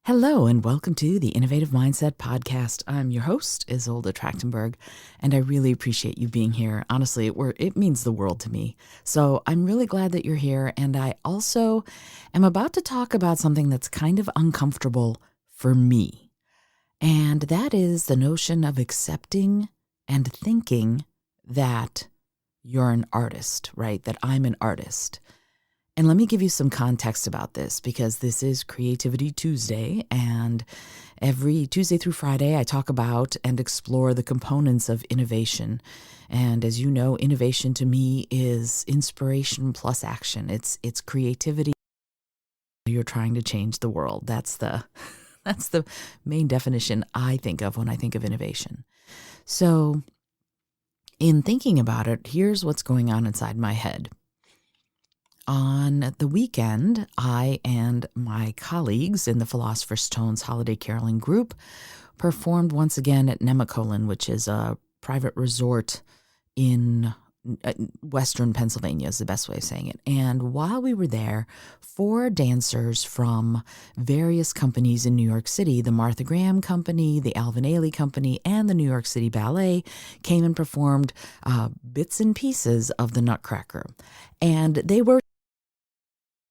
Hello and welcome to the Innovative Mindset Podcast. I'm your host, Isolde Trachtenberg, and I really appreciate you being here. Honestly, it means the world to me. So I'm really glad that you're here, and I also am about to talk about something that's kind of uncomfortable for me, and that is the notion of accepting and thinking that you're an artist, right? That I'm an artist. And let me give you some context about this because this is Creativity Tuesday, and every Tuesday through Friday I talk about and explore the components of innovation. And as you know, innovation to me is inspiration plus action. It's creativity. You're trying to change the world. That's the main definition I think of when I think of innovation. So in thinking about it, here's what's going on inside my head. On the weekend, I and my colleagues in the Philosopher's Stone's Holiday Caroling group performed once again at Nemacolin, which is a private resort in Western Pennsylvania is the best way of saying it. And while we were there, 4 dancers from various companies in New York City, the Martha Graham Company, the Alvin Ailey Company, and the New York City Ballet came and performed bits and pieces of the Nutcracker. And they were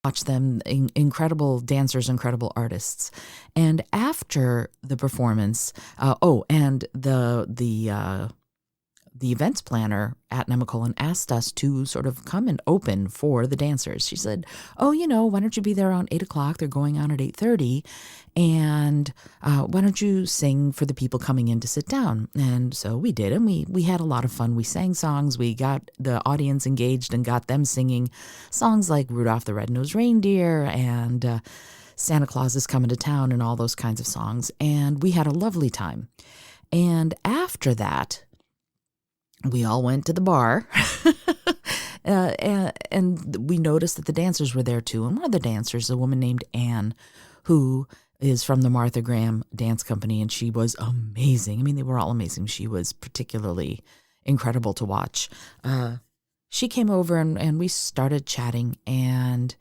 watch them, incredible dancers, incredible artists. And after the performance, and the events planner at Nemacolin asked us to sort of come and open for the dancers. She said, why don't you be there around 8 o'clock? They're going on at 8:30. And why don't you sing for the people coming in to sit down? And so we did, and we had a lot of fun. We sang songs. We got the audience engaged and got them singing songs like Rudolph the Red-Nosed Reindeer and Santa Claus is Coming to Town and all those kinds of songs. And we had a lovely time. And after that, we all went to the bar and we noticed that the dancers were there too. And one of the dancers, a woman named Anne, who is from the Martha Graham Dance Company, and she was amazing. I mean, they were all amazing. She was particularly incredible to watch. She came over and we started chatting, and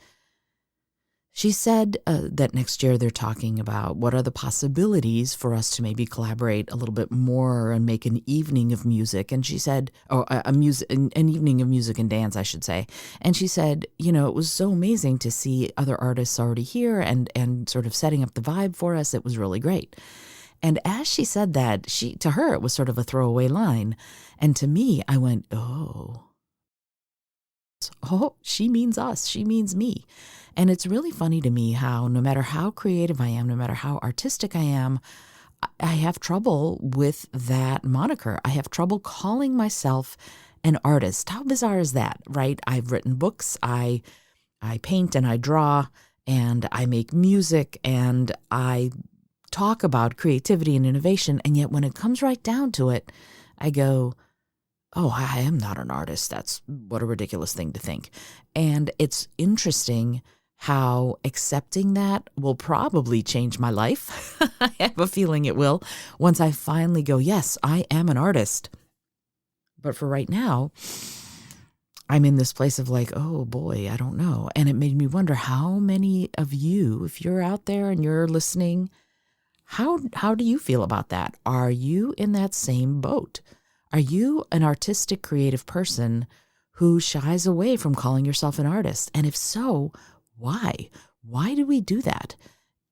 she said that next year they're talking about what are the possibilities for us to maybe collaborate a little bit more and make an evening of music. And she said, an evening of music and dance, I should say. And she said, it was so amazing to see other artists already here and sort of setting up the vibe for us. It was really great. And as she said that, to her, it was sort of a throwaway line. And to me, I went, oh, she means us. She means me. And it's really funny to me how no matter how creative I am, no matter how artistic I am, I have trouble with that moniker. I have trouble calling myself an artist. How bizarre is that, right? I've written books, I paint and I draw, and I make music, and I talk about creativity and innovation. And yet when it comes right down to it, I go, oh, I am not an artist. What a ridiculous thing to think. And it's interesting how accepting that will probably change my life. I have a feeling it will once I finally go, yes, I am an artist. But for right now, I'm in this place of like, oh boy, I don't know. And it made me wonder how many of you, if you're out there and you're listening, how do you feel about that? Are you in that same boat? Are you an artistic, creative person who shies away from calling yourself an artist? And if so, why? Why do we do that?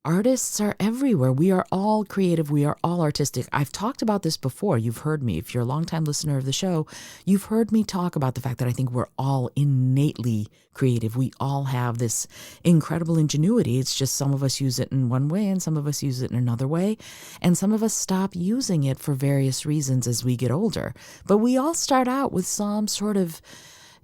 Artists are everywhere. We are all creative. We are all artistic. I've talked about this before. You've heard me. If you're a longtime listener of the show, you've heard me talk about the fact that I think we're all innately creative. We all have this incredible ingenuity. It's just some of us use it in one way and some of us use it in another way. And some of us stop using it for various reasons as we get older. But we all start out with some sort of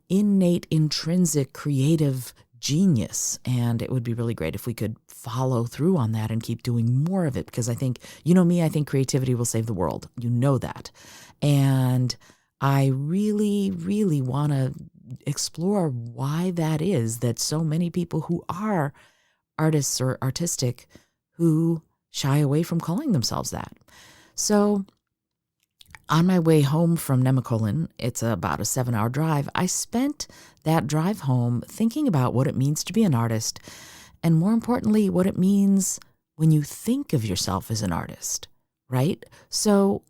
innate, intrinsic, creative genius. And it would be really great if we could follow through on that and keep doing more of it, because I think, I think creativity will save the world. You know that. And I really, really want to explore why that is, that so many people who are artists or artistic who shy away from calling themselves that. So on my way home from Nemacolin, it's about a 7-hour drive, I spent that drive home thinking about what it means to be an artist, and more importantly, what it means when you think of yourself as an artist, right? So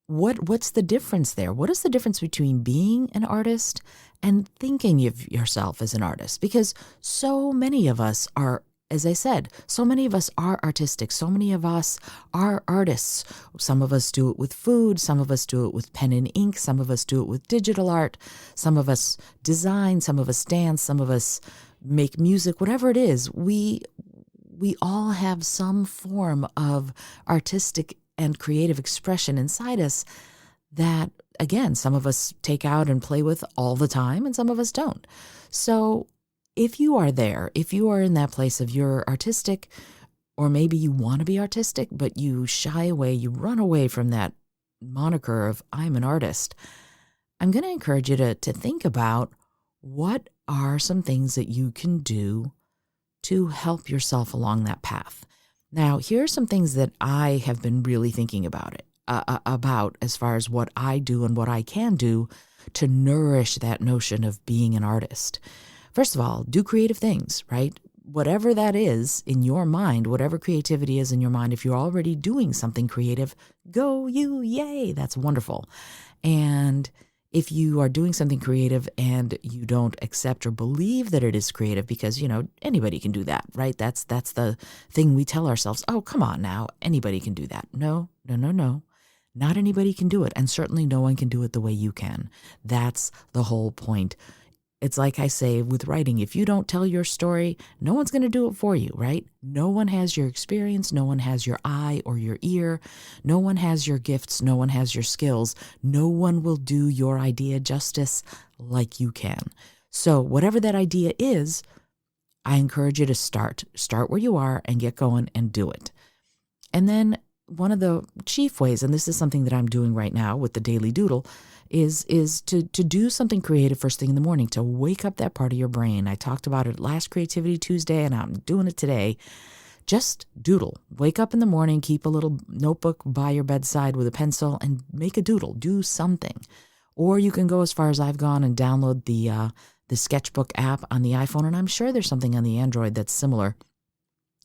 what's the difference there? What is the difference between being an artist and thinking of yourself as an artist? Because so many of us are, as I said, so many of us are artistic. So many of us are artists. Some of us do it with food. Some of us do it with pen and ink. Some of us do it with digital art. Some of us design. Some of us dance. Some of us make music. Whatever it is, we all have some form of artistic and creative expression inside us that, again, some of us take out and play with all the time and some of us don't. So if you are there, if you are in that place of you're artistic, or maybe you want to be artistic, but you shy away, you run away from that moniker of I'm an artist, I'm going to encourage you to think about what are some things that you can do to help yourself along that path. Now, here are some things that I have been really thinking about as far as what I do and what I can do to nourish that notion of being an artist. First of all, do creative things, right? Whatever that is in your mind, whatever creativity is in your mind, if you're already doing something creative, go you, yay, that's wonderful. And if you are doing something creative and you don't accept or believe that it is creative, because, anybody can do that, right? That's the thing we tell ourselves, oh, come on now, anybody can do that. No. Not anybody can do it. And certainly no one can do it the way you can. That's the whole point. It's like I say with writing, if you don't tell your story, no one's going to do it for you, right? No one has your experience. No one has your eye or your ear. No one has your gifts. No one has your skills. No one will do your idea justice like you can. So whatever that idea is, I encourage you to start where you are and get going and do it. And then one of the chief ways, and this is something that I'm doing right now with the Daily Doodle, is to do something creative first thing in the morning, to wake up that part of your brain. I talked about it last Creativity Tuesday, and I'm doing it today. Just doodle. Wake up in the morning, keep a little notebook by your bedside with a pencil, and make a doodle. Do something. Or you can go as far as I've gone and download the Sketchbook app on the iPhone, and I'm sure there's something on the Android that's similar.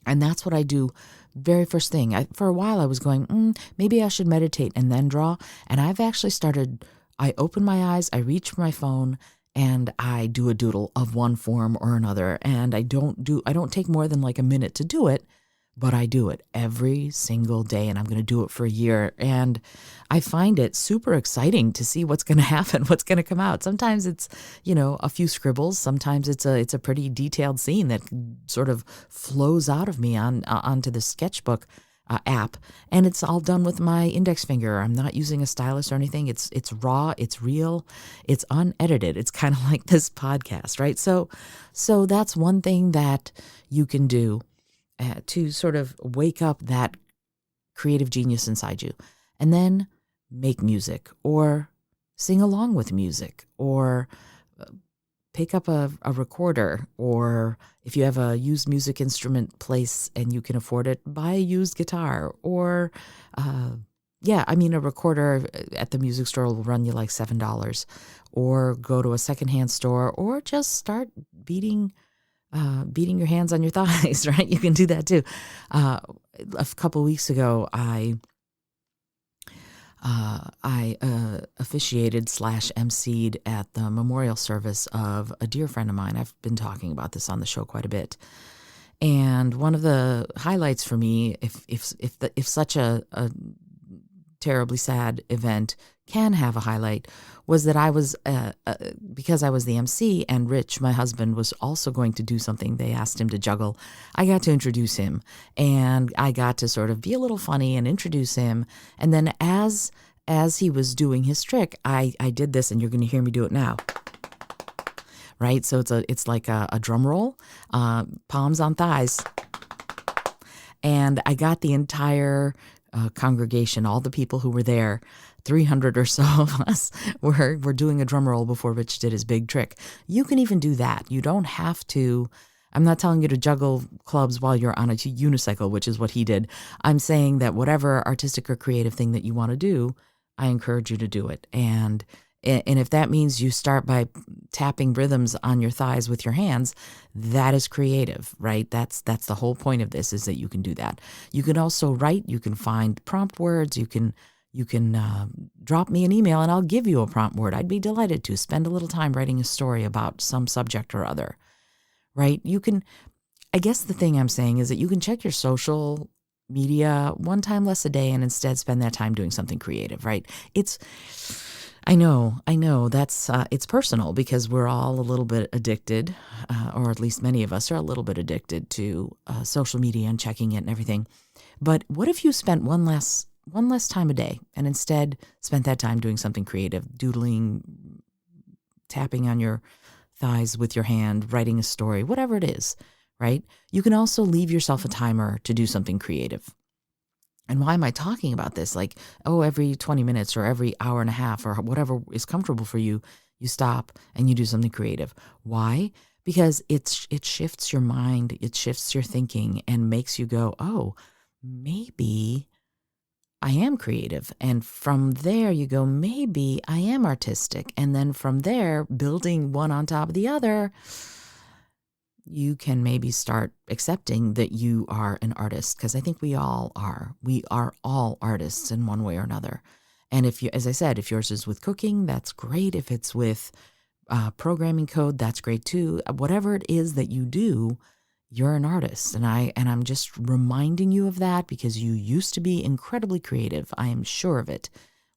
And that's what I do very first thing. For a while, I was going, maybe I should meditate and then draw. And I've actually started, I open my eyes, I reach for my phone, and I do a doodle of one form or another. And I don't take more than like a minute to do it, but I do it every single day, and I'm going to do it for a year. And I find it super exciting to see what's going to happen, what's going to come out. Sometimes it's, a few scribbles. Sometimes it's a pretty detailed scene that sort of flows out of me onto the Sketchbook app, and it's all done with my index finger. I'm not using a stylus or anything. It's raw, it's real, it's unedited. It's kind of like this podcast, right? So that's one thing that you can do to sort of wake up that creative genius inside you. And then make music or sing along with music or pick up a recorder, or if you have a used music instrument place and you can afford it, buy a used guitar, or a recorder at the music store will run you like $7, or go to a secondhand store, or just start beating your hands on your thighs, right? You can do that too. A couple weeks ago, I officiated / emceed at the memorial service of a dear friend of mine. I've been talking about this on the show quite a bit. And one of the highlights for me, if such a terribly sad event can have a highlight, was that I was, because I was the MC and Rich, my husband, was also going to do something they asked him to juggle. I got to introduce him, and I got to sort of be a little funny and introduce him. And then as he was doing his trick, I did this, and you're going to hear me do it now. Right? So it's like a drum roll, palms on thighs. And I got the entire congregation, all the people who were there, 300 or so of us were doing a drum roll before Rich did his big trick. You can even do that. You don't have to. I'm not telling you to juggle clubs while you're on a unicycle, which is what he did. I'm saying that whatever artistic or creative thing that you want to do, I encourage you to do it. And And if that means you start by tapping rhythms on your thighs with your hands, that is creative, right? That's the whole point of this, is that you can do that. You can also write. You can find prompt words. You can drop me an email and I'll give you a prompt word. I'd be delighted to spend a little time writing a story about some subject or other, right? I guess the thing I'm saying is that you can check your social media one time less a day and instead spend that time doing something creative, right? I know that's, it's personal because we're all a little bit addicted, or at least many of us are a little bit addicted to social media and checking it and everything. But what if you spent one less time a day and instead spent that time doing something creative, doodling, tapping on your thighs with your hand, writing a story, whatever it is, right? You can also leave yourself a timer to do something creative. And why am I talking about this? Like, every 20 minutes or every hour and a half or whatever is comfortable for you, you stop and you do something creative. Why? Because it shifts your mind, it shifts your thinking and makes you go, oh, maybe I am creative. And from there you go, maybe I am artistic. And then from there, building one on top of the other, you can maybe start accepting that you are an artist, because I think we all are. We are all artists in one way or another. And if you, as I said, if yours is with cooking, that's great. If it's with programming code, that's great too. Whatever it is that you do, you're an artist. And I'm just reminding you of that because you used to be incredibly creative. I am sure of it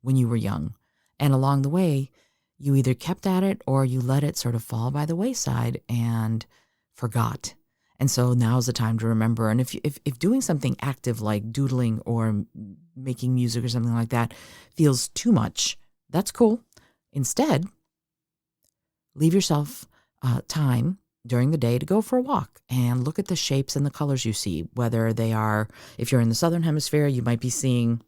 when you were young. And along the way, you either kept at it or you let it sort of fall by the wayside and forgot. And so now's the time to remember. And if doing something active like doodling or making music or something like that feels too much, that's cool. Instead, leave yourself time during the day to go for a walk and look at the shapes and the colors you see, whether they are, if you're in the southern hemisphere, you might be seeing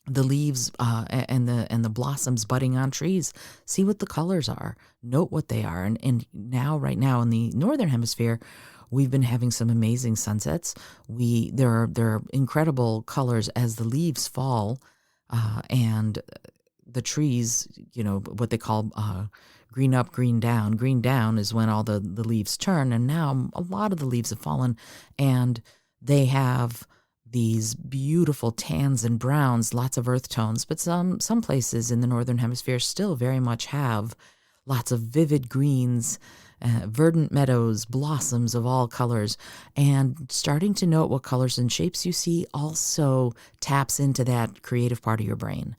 the leaves and the blossoms budding on trees. See what the colors are. Note what they are. And now, right now in the northern hemisphere, we've been having some amazing sunsets. There are incredible colors as the leaves fall, and the trees, what they call green up, green down. Green down is when all the leaves turn, and now a lot of the leaves have fallen, and they have these beautiful tans and browns, lots of earth tones, but some places in the northern hemisphere still very much have lots of vivid greens, verdant meadows, blossoms of all colors. And starting to note what colors and shapes you see also taps into that creative part of your brain.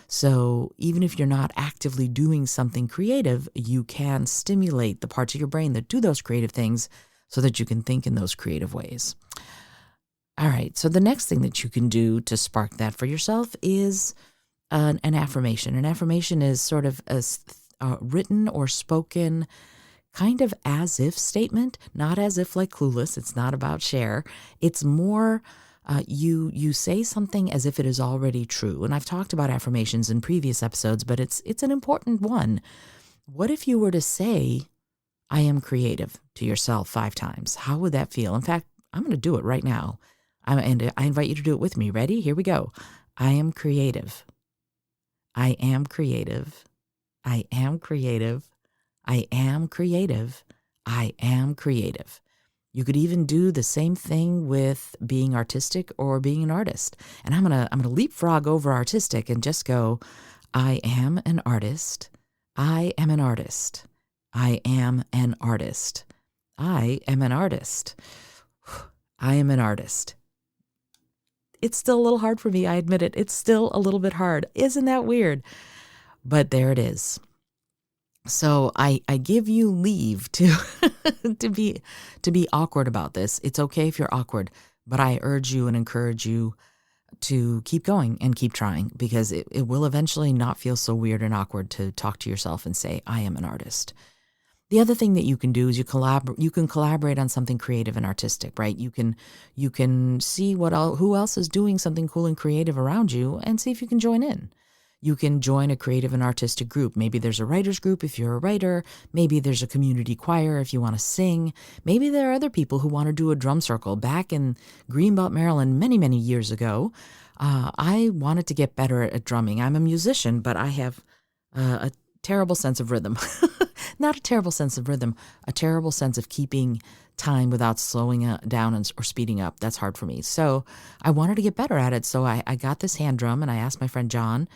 So even if you're not actively doing something creative, you can stimulate the parts of your brain that do those creative things so that you can think in those creative ways. All right, so the next thing that you can do to spark that for yourself is an affirmation. An affirmation is sort of a written or spoken kind of as if statement, not as if like Clueless. It's not about Cher. It's more you say something as if it is already true. And I've talked about affirmations in previous episodes, but it's an important one. What if you were to say, I am creative to yourself 5 times? How would that feel? In fact, I'm going to do it right now. And I invite you to do it with me. Ready? Here we go. I am creative. I am creative. I am creative. I am creative. I am creative. You could even do the same thing with being artistic or being an artist. And I'm gonna leapfrog over artistic and just go, I am an artist. I am an artist. I am an artist. I am an artist. I am an artist. It's still a little hard for me, I admit it. It's still a little bit hard. Isn't that weird? But there it is. So I give you leave to to be awkward about this. It's okay if you're awkward, but I urge you and encourage you to keep going and keep trying, because it will eventually not feel so weird and awkward to talk to yourself and say, I am an artist. The other thing that you can do is you can collaborate on something creative and artistic, right? You can see who else is doing something cool and creative around you and see if you can join in. You can join a creative and artistic group. Maybe there's a writer's group if you're a writer. Maybe there's a community choir if you want to sing. Maybe there are other people who want to do a drum circle. Back in Greenbelt, Maryland, many, many years ago, I wanted to get better at drumming. I'm a musician, but I have a terrible sense of rhythm. Not a terrible sense of rhythm, a terrible sense of keeping time without slowing down or speeding up. That's hard for me. So I wanted to get better at it. So I got this hand drum, and I asked my friend John,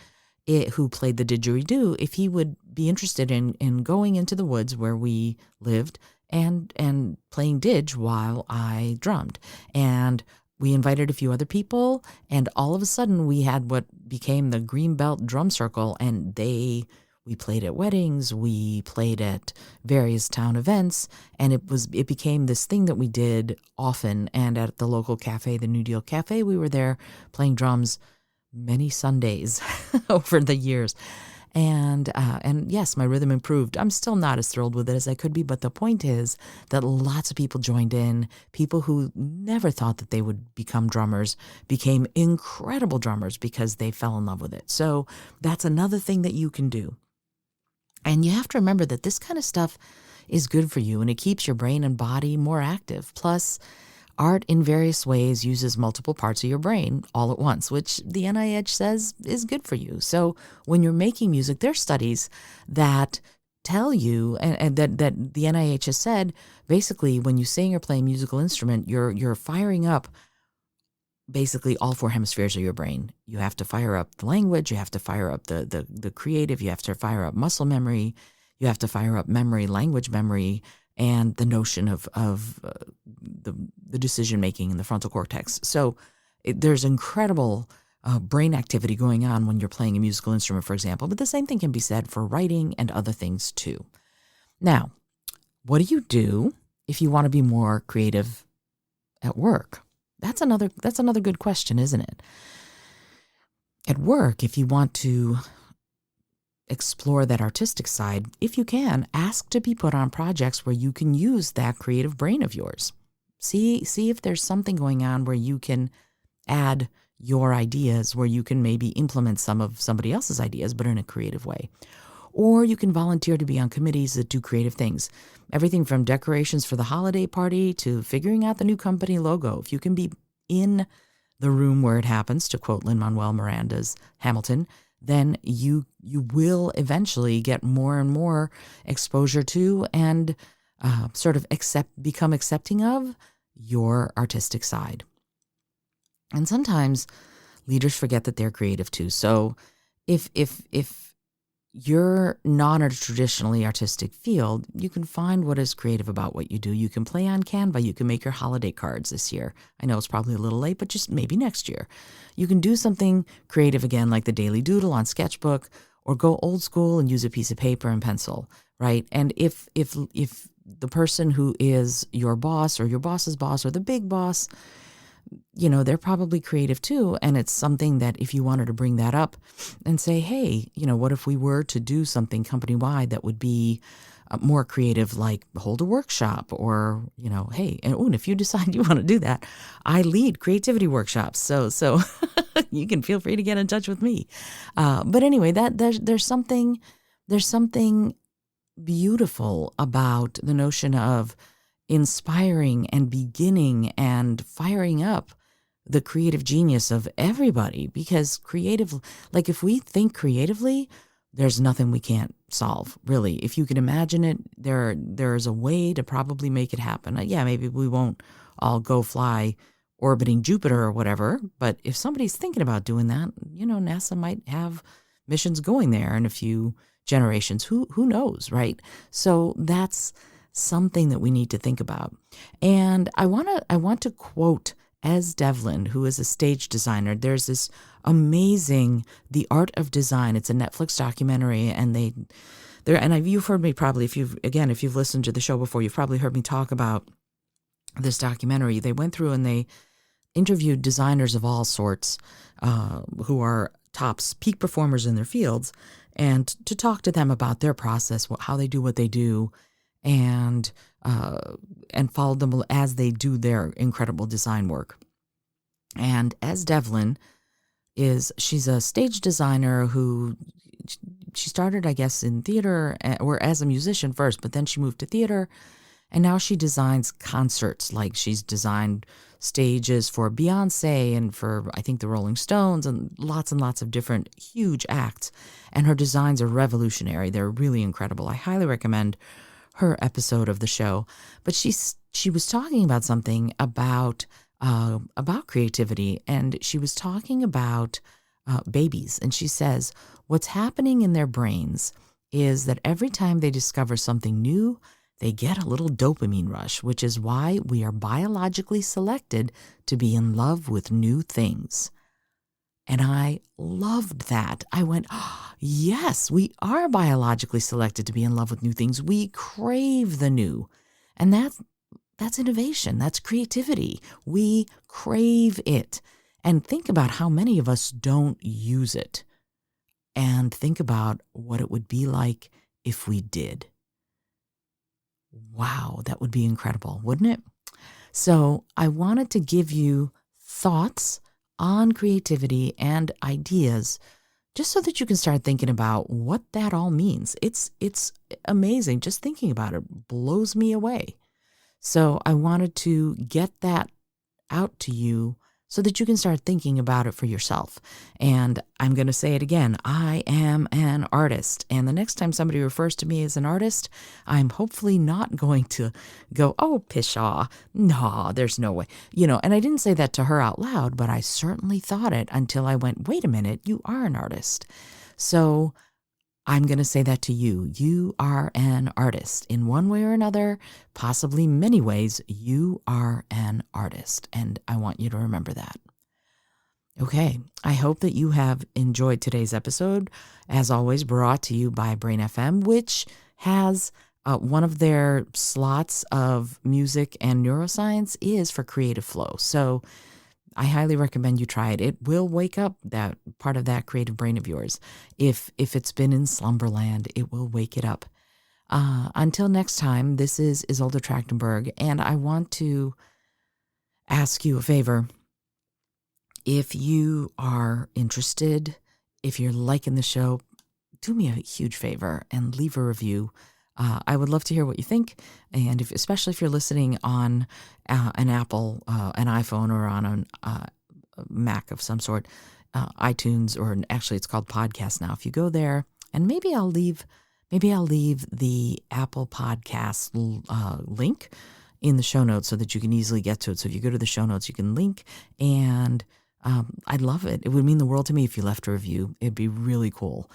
who played the didgeridoo, if he would be interested in going into the woods where we lived and playing didge while I drummed. And we invited a few other people, and all of a sudden we had what became the Greenbelt Drum Circle, and we played at weddings, we played at various town events, and it became this thing that we did often. And at the local cafe, the New Deal Cafe, we were there playing drums many Sundays over the years. And yes, my rhythm improved. I'm still not as thrilled with it as I could be, but the point is that lots of people joined in. People who never thought that they would become drummers became incredible drummers because they fell in love with it. So that's another thing that you can do. And you have to remember that this kind of stuff is good for you, and it keeps your brain and body more active. Plus, art in various ways uses multiple parts of your brain all at once, which the NIH says is good for you. So when you're making music, there's studies that tell you, and that the NIH has said, basically when you sing or play a musical instrument, you're firing up basically all four hemispheres of your brain. You have to fire up the language, you have to fire up the creative, you have to fire up muscle memory, you have to fire up memory, language memory, and the notion of the decision making in the frontal cortex. So there's incredible brain activity going on when you're playing a musical instrument, for example. But the same thing can be said for writing and other things too. Now, what do you do if you want to be more creative at work? That's another good question, isn't it? At work, if you want to explore that artistic side, if you can, ask to be put on projects where you can use that creative brain of yours. See if there's something going on where you can add your ideas, where you can maybe implement some of somebody else's ideas, but in a creative way. Or you can volunteer to be on committees that do creative things. Everything from decorations for the holiday party to figuring out the new company logo. If you can be in the room where it happens, to quote Lin-Manuel Miranda's Hamilton, then you will eventually get more and more exposure to and sort of become accepting of your artistic side. And sometimes leaders forget that they're creative too. So if you're not in a traditionally artistic field, you can find what is creative about what you do. You can play on Canva. You can make your holiday cards this year. I know it's probably a little late, but just maybe next year. You can do something creative again, like the Daily Doodle on Sketchbook, or go old school and use a piece of paper and pencil, right? And if the person who is your boss or your boss's boss or the big boss, they're probably creative too. And it's something that if you wanted to bring that up and say, hey, what if we were to do something company-wide that would be more creative, like hold a workshop or, hey, and if you decide you want to do that, I lead creativity workshops. So you can feel free to get in touch with me. But anyway, that there's something beautiful about the notion of inspiring and beginning and firing up the creative genius of everybody, because if we think creatively, there's nothing we can't solve, really. If you can imagine it, there's a way to probably make it happen. Yeah, maybe we won't all go fly orbiting Jupiter or whatever, but if somebody's thinking about doing that, NASA might have missions going there in a few generations. Who knows, right? So that's something that we need to think about. And I want to quote Ez Devlin, who is a stage designer. There's this amazing The Art of Design. It's a Netflix documentary, and you've heard me probably, if you've listened to the show before, you've probably heard me talk about this documentary. They went through and they interviewed designers of all sorts who are peak performers in their fields, and to talk to them about their process, how they do what they do, and follow them as they do their incredible design work. And Ez Devlin she's a stage designer who she started, I guess, in theater or as a musician first, but then she moved to theater, and now she designs concerts. Like she's designed stages for Beyonce and for, I think, the Rolling Stones and lots of different huge acts. And her designs are revolutionary. They're really incredible. I highly recommend her episode of the show. But she was talking about something about creativity, and she was talking about babies. And she says what's happening in their brains is that every time they discover something new, they get a little dopamine rush, which is why we are biologically selected to be in love with new things. And I loved that. I went, oh, yes, we are biologically selected to be in love with new things. We crave the new. And that's innovation. That's creativity. We crave it. And think about how many of us don't use it. And think about what it would be like if we did. Wow, that would be incredible, wouldn't it? So I wanted to give you thoughts on creativity and ideas just so that you can start thinking about what that all means. It's amazing. Just thinking about it blows me away. So I wanted to get that out to you so that you can start thinking about it for yourself. And I'm going to say it again. I am an artist. And the next time somebody refers to me as an artist, I'm hopefully not going to go, oh, pshaw. No, there's no way. And I didn't say that to her out loud, but I certainly thought it until I went, wait a minute, you are an artist. So I'm going to say that to you. You are an artist. In one way or another, possibly many ways, you are an artist. And I want you to remember that. Okay, I hope that you have enjoyed today's episode. As always, brought to you by Brain FM, which has one of their slots of music and neuroscience is for creative flow. So I highly recommend you try it. It will wake up that part of that creative brain of yours. If it's been in slumberland, it will wake it up. Until next time, this is Isolde Trachtenberg, and I want to ask you a favor. If you are interested, if you're liking the show, do me a huge favor and leave a review. I would love to hear what you think, and especially if you're listening on an Apple, an iPhone, or on a Mac of some sort, iTunes, or actually it's called Podcast now. If you go there, and maybe I'll leave the Apple Podcast link in the show notes so that you can easily get to it. So if you go to the show notes, you can link, and I'd love it. It would mean the world to me if you left a review. It'd be really cool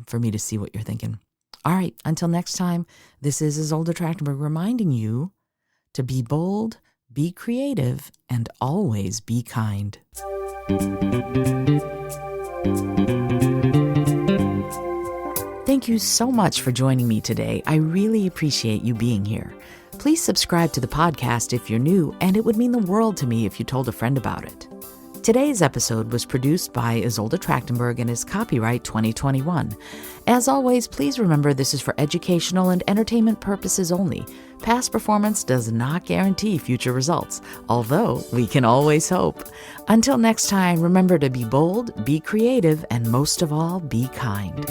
for me to see what you're thinking. All right, until next time, this is Isolde Trachtenberg reminding you to be bold, be creative, and always be kind. Thank you so much for joining me today. I really appreciate you being here. Please subscribe to the podcast if you're new, and it would mean the world to me if you told a friend about it. Today's episode was produced by Isolde Trachtenberg and is copyright 2021. As always, please remember this is for educational and entertainment purposes only. Past performance does not guarantee future results, although we can always hope. Until next time, remember to be bold, be creative, and most of all, be kind.